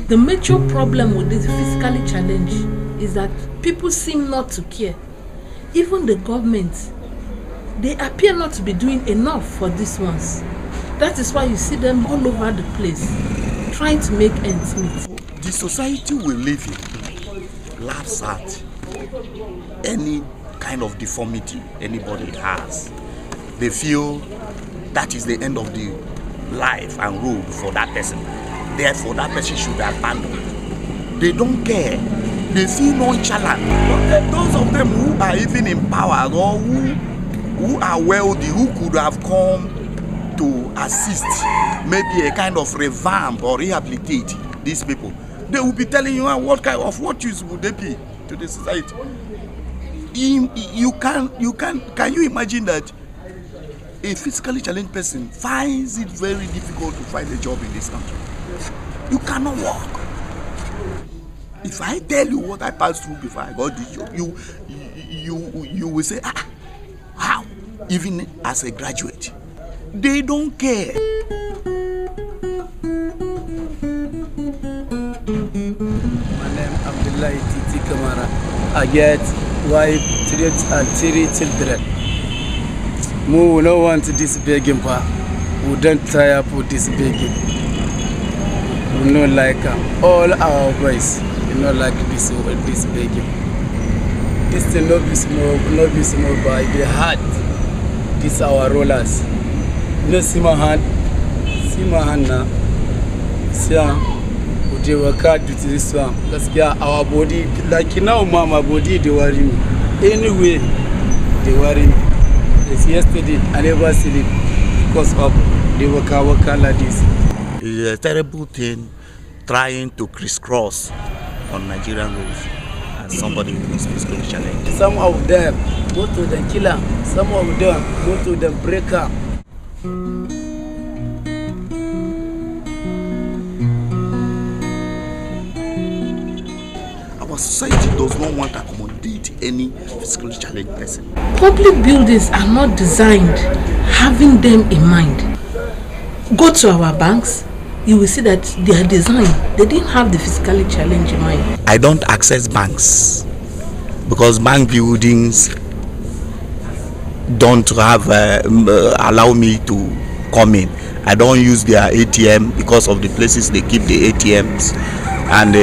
The major problem with this physically challenged is that people seem not to care. Even the government, they appear not to be doing enough for these ones. That is why you see them all over the place, trying to make ends meet. The society we live in laughs at any kind of deformity anybody has. They feel that is the end of the life and road for that person. Therefore, that person should be abandoned. They don't care. They feel nonchalant. Those of them who are even in power or who are wealthy, who could have come to assist, maybe a kind of revamp or rehabilitate these people, they will be telling you what use would they be to the society. Can you imagine that a physically challenged person finds it very difficult to find a job in this country? You cannot walk. If I tell you what I passed through before I got this job, you will say, how? Even as a graduate. They don't care. My name is Abdullahi Titi Kamara. I get wife, 3 children. We don't want this begging part. We don't tie up with this begging. We don't like all our boys. We don't like this begging. This thing not be small by the heart. This our rollers. No see my hand now. See we work hard to this one. Let's get our body like now, mama body they worry me. Anyway, they worry me. It's yesterday I never see it because of the work like this. It's a terrible thing trying to crisscross on Nigerian roads as somebody who is physically challenged. Some of them go to the killer, some of them go to the breaker. Our society does not want to accommodate any physically challenged person. Public buildings are not designed having them in mind. Go to our banks, you will see that they are designed. They didn't have the physically challenged in mind. I don't access banks because bank buildings don't have allow me to come in. I don't use their ATM because of the places they keep the ATMs, and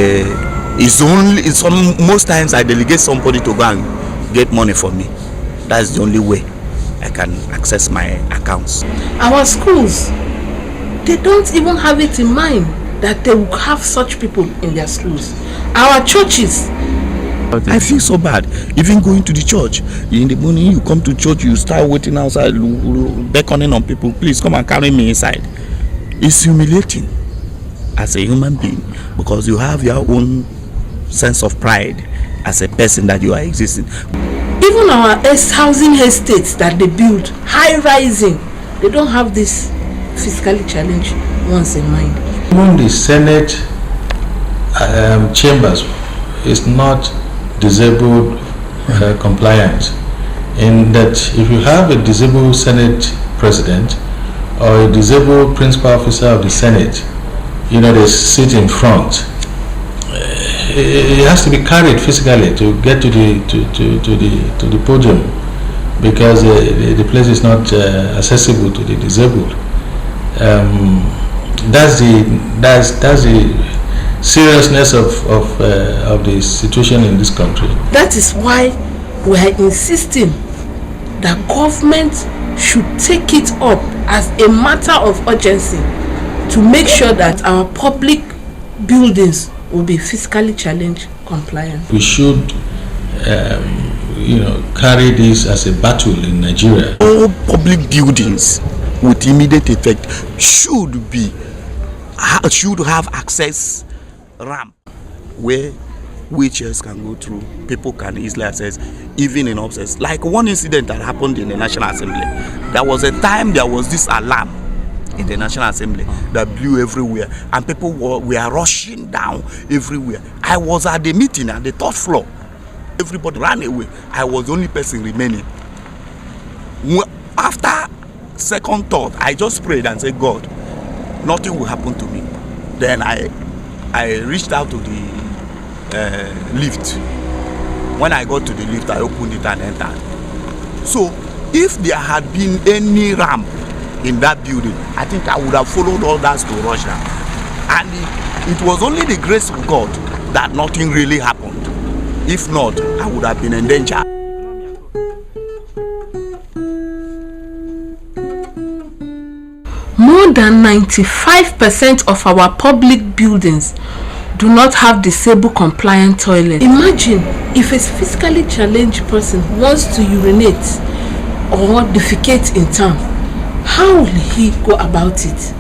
most times I delegate somebody to go and get money for me. That's the only way I can access my accounts. Our schools, they don't even have it in mind that they will have such people in their schools. Our churches, I feel so bad. Even going to the church, in the morning you come to church, you start waiting outside, beckoning on people, please come and carry me inside. It's humiliating as a human being because you have your own sense of pride as a person that you are existing. Even our housing estates that they build, high-rising, they don't have this physically challenged ones in mind. Even the Senate chambers is not disabled compliant, in that if you have a disabled Senate president or a disabled principal officer of the Senate, they sit in front. It has to be carried physically to get to the podium because the place is not accessible to the disabled. That's the seriousness of the situation in this country. That is why we are insisting that government should take it up as a matter of urgency to make sure that our public buildings will be physically challenged compliant. We should carry this as a battle in Nigeria. All public buildings with immediate effect should have access ramp where wheelchairs can go through, people can easily access, even in upstairs. Like one incident that happened in the National Assembly. There was a time there was this alarm in the National Assembly that blew everywhere and people were rushing down everywhere. I was at the meeting at the third floor. Everybody ran away. I was the only person remaining. After second thought, I just prayed and said, God, nothing will happen to me. Then I reached out to the lift. When I got to the lift, I opened it and entered. So if there had been any ramp in that building, I think I would have followed all that to Russia. And it was only the grace of God that nothing really happened. If not, I would have been in danger. More than 95% of our public buildings do not have disabled compliant toilets. Imagine if a physically challenged person wants to urinate or defecate in town, how will he go about it?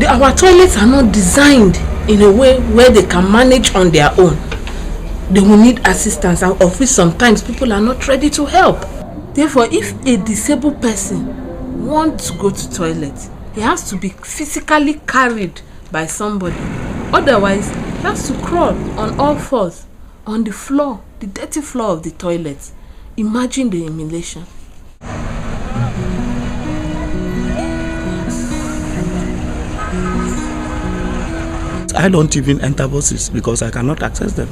Our toilets are not designed in a way where they can manage on their own. They will need assistance, of which sometimes people are not ready to help. Therefore, if a disabled person wants to go to toilet, he has to be physically carried by somebody. Otherwise, he has to crawl on all fours on the floor, the dirty floor of the toilet. Imagine the humiliation. I don't even enter buses because I cannot access them.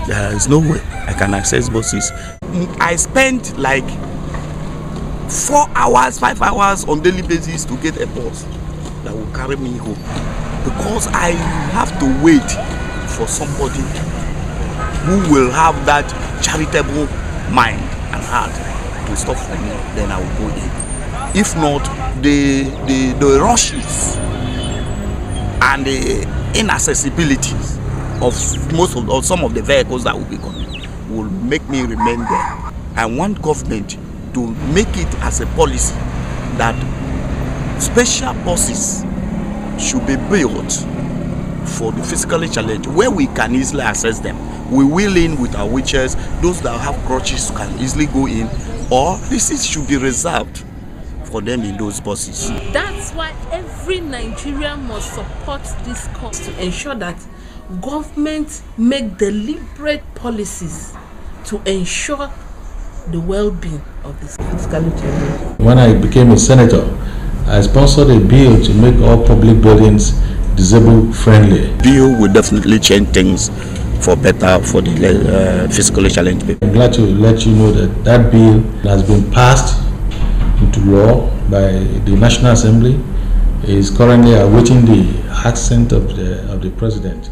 There is no way I can access buses. I spend like 4 hours, 5 hours on daily basis to get a bus that will carry me home, because I have to wait for somebody who will have that charitable mind and heart to stop for me. Then I will go in. If not, the rushes and the inaccessibilities of some of the vehicles that will be coming will make me remain there. I want government to make it as a policy that special buses should be built for the physically challenged, where we can easily access them. We wheel in with our wheelchairs. Those that have crutches can easily go in, or this should be reserved for them in those buses. That's why every Nigerian must support this cause to ensure that government make deliberate policies to ensure the well-being of this physically challenged. When I became a senator, I sponsored a bill to make all public buildings disabled friendly. Bill will definitely change things for better for the physically challenged people. I'm glad to let you know that that bill has been passed into law by the National Assembly. It is currently awaiting the assent of the President.